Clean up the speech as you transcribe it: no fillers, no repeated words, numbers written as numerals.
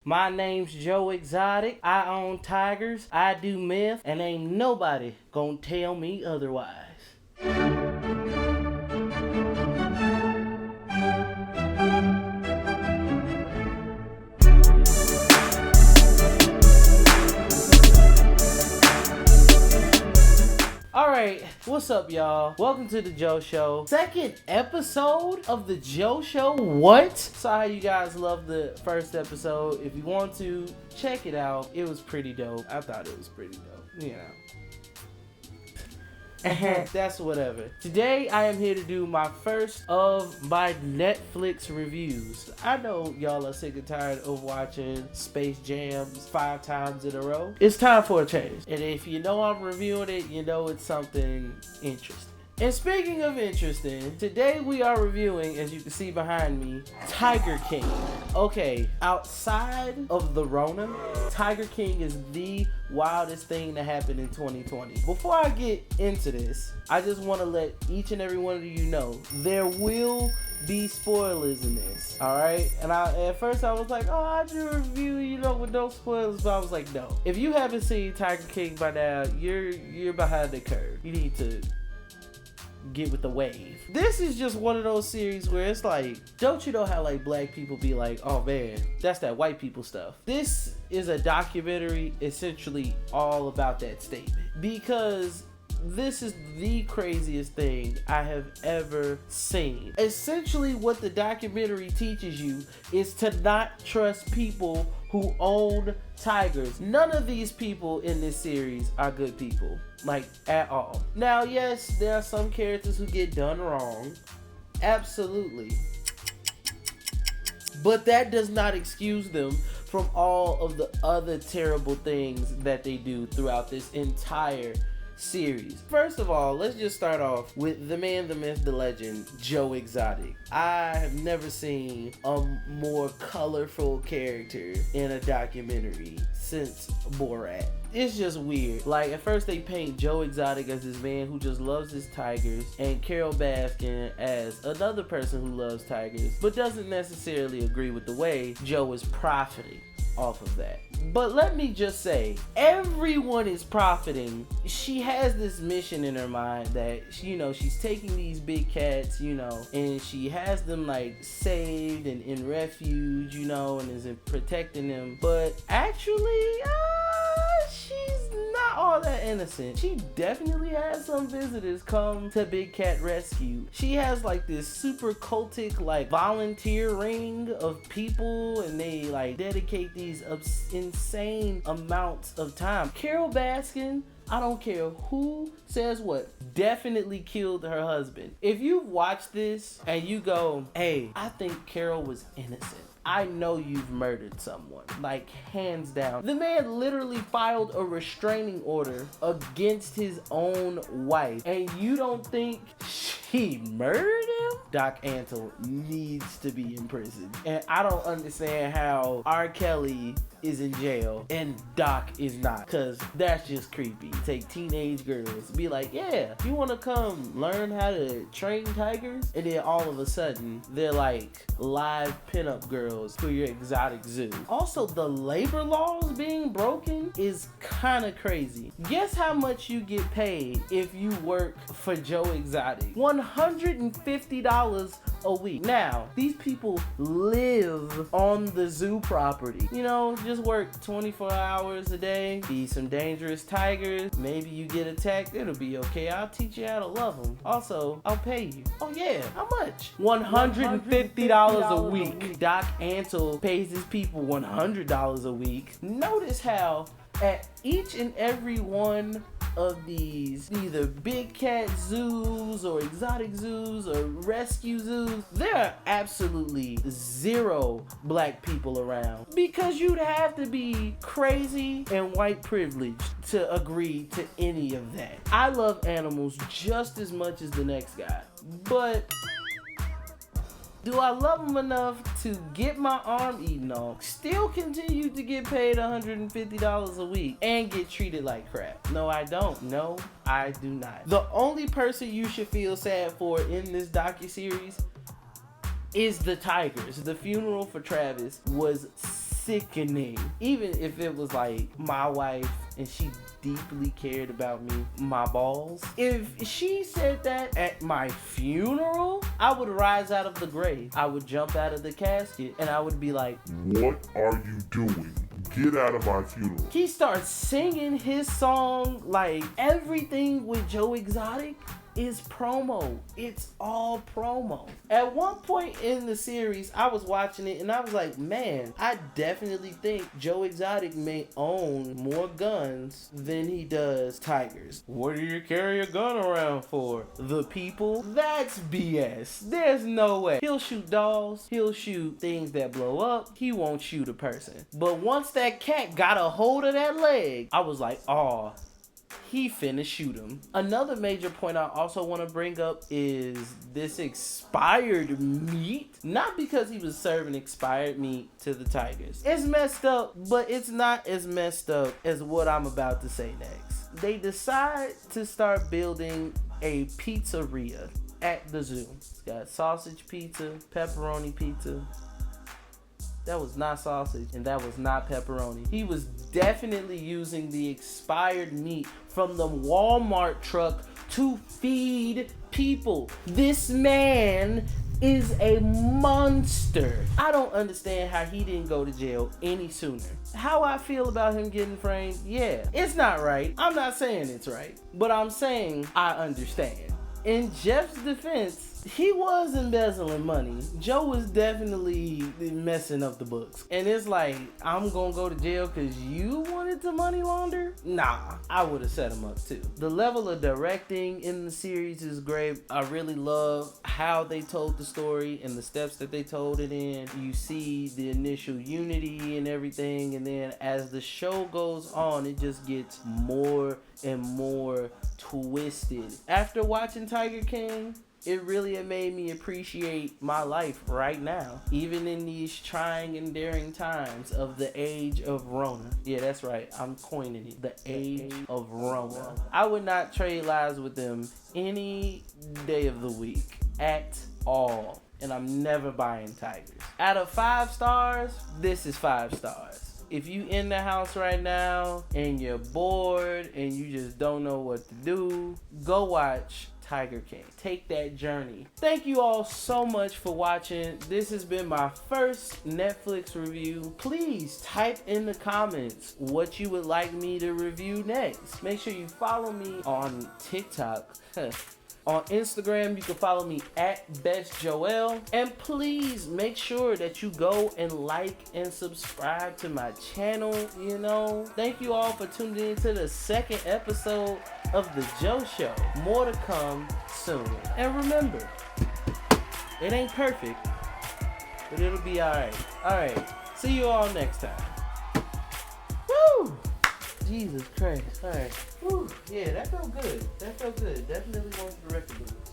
My name's Joe Exotic. I own tigers. I do meth, and ain't nobody gonna tell me otherwise. Alright, what's up, y'all? Welcome to The Joe Show. Second episode of The Joe Show. What? Saw how you guys loved the first episode. If you want to, check it out. It was pretty dope. I thought it was pretty dope. You know. That's whatever. Today I am here to do my first of my Netflix reviews. I know y'all are sick and tired of watching Space Jams 5 times in a row. It's time for a change. And if you know I'm reviewing it, you know it's something interesting. And speaking of interesting, today we are reviewing, as you can see behind me, Tiger King. Okay, outside of the Rona, Tiger King is the wildest thing that happened in 2020. Before I get into this, I just want to let each and every one of you know, there will be spoilers in this, alright? And at first I was like, oh, I do a review, with no spoilers, but I was like, no. If you haven't seen Tiger King by now, you're behind the curve. You need to get with the wave. This is just one of those series where it's like, don't you know how like black people be like, oh man, that's that white people stuff. This is a documentary essentially all about that statement, because this is the craziest thing I have ever seen. Essentially what the documentary teaches you is to not trust people who own tigers. None of these people in this series are good people, like at all. Now, yes, there are some characters who get done wrong, absolutely, but that does not excuse them from all of the other terrible things that they do throughout this entire series. First of all, let's just start off with the man, the myth, the legend, Joe Exotic. I have never seen a more colorful character in a documentary since Borat. It's just weird. Like, at first they paint Joe Exotic as this man who just loves his tigers, and Carol Baskin as another person who loves tigers, but doesn't necessarily agree with the way Joe is profiting off of that. But let me just say, everyone is profiting. She has this mission in her mind that, she's taking these big cats, and she has them like saved and in refuge, and is protecting them. But actually, she's not all that innocent. She definitely has some visitors come to Big Cat Rescue. She has like this super cultic like volunteer ring of people, and they like dedicate these insane amounts of time. Carol Baskin, I don't care who says what, definitely killed her husband. If you watch this and you go, hey, I think Carol was innocent, I know you've murdered someone, like hands down. The man literally filed a restraining order against his own wife, and you don't think she murdered him? Doc Antle needs to be in prison. And I don't understand how R. Kelly is in jail and Doc is not, because that's just creepy. Take teenage girls, be like, yeah, you want to come learn how to train tigers? And then all of a sudden, they're like live pinup girls for your exotic zoo. Also, the labor laws being broken is kind of crazy. Guess how much you get paid if you work for Joe Exotic? $150 a week. Now, these people live on the zoo property. Just work 24 hours a day, feed some dangerous tigers. Maybe you get attacked, it'll be okay. I'll teach you how to love them. Also, I'll pay you. Oh yeah, how much? $150 a week. Doc Antle pays his people $100 a week. Notice how at each and every one of these either big cat zoos or exotic zoos or rescue zoos, there are absolutely zero black people around, because you'd have to be crazy and white privileged to agree to any of that. I love animals just as much as the next guy, but do I love them enough to get my arm eaten off, still continue to get paid $150 a week, and get treated like crap? No, I don't. No, I do not. The only person you should feel sad for in this docuseries is the tigers. The funeral for Travis was sickening. Even if it was like my wife and she deeply cared about me, my balls. If she said that at my funeral, I would rise out of the grave. I would jump out of the casket and I would be like, "What are you doing? Get out of my funeral." He starts singing his song like everything with Joe Exotic is promo. It's all promo. At one point in the series, I was watching it and I was like, man, I definitely think Joe Exotic may own more guns than he does tigers. What do you carry a gun around for? The people? That's BS. There's no way. He'll shoot dolls. He'll shoot things that blow up. He won't shoot a person. But once that cat got a hold of that leg, I was like, oh, he finna shoot him. Another major point I also want to bring up is this expired meat. Not because he was serving expired meat to the tigers. It's messed up, but it's not as messed up as what I'm about to say next. They decide to start building a pizzeria at the zoo. It's got sausage pizza, pepperoni pizza. That was not sausage and that was not pepperoni. He was definitely using the expired meat from the Walmart truck to feed people. This man is a monster. I don't understand how he didn't go to jail any sooner. How I feel about him getting framed, yeah, it's not right. I'm not saying it's right, but I'm saying I understand. In Jeff's defense, he was embezzling money. Joe was definitely messing up the books. And it's like, I'm gonna go to jail because you wanted to money launder? Nah, I would have set him up too. The level of directing in the series is great. I really love how they told the story and the steps that they told it in. You see the initial unity and everything, and then as the show goes on, it just gets more and more twisted. After watching Tiger King, it really made me appreciate my life right now, even in these trying and daring times of the age of Rona. Yeah, that's right, I'm coining it, the age of Rona. I would not trade lives with them any day of the week at all, and I'm never buying Tigers. Out of 5 stars, this is 5 stars. If you in the house right now and you're bored and you just don't know what to do, go watch Tiger King. Take that journey. Thank you all so much for watching. This has been my first Netflix review. Please type in the comments what you would like me to review next. Make sure you follow me on TikTok. On Instagram, you can follow me at BestJoel. And please make sure that you go and like and subscribe to my channel, you know. Thank you all for tuning in to the 2nd episode of The Joe Show. More to come soon. And remember, it ain't perfect, but it'll be alright. Alright, see you all next time. Woo! Jesus Christ. Alright. Whew. Yeah, that felt good. That felt good. Definitely going to the record booth.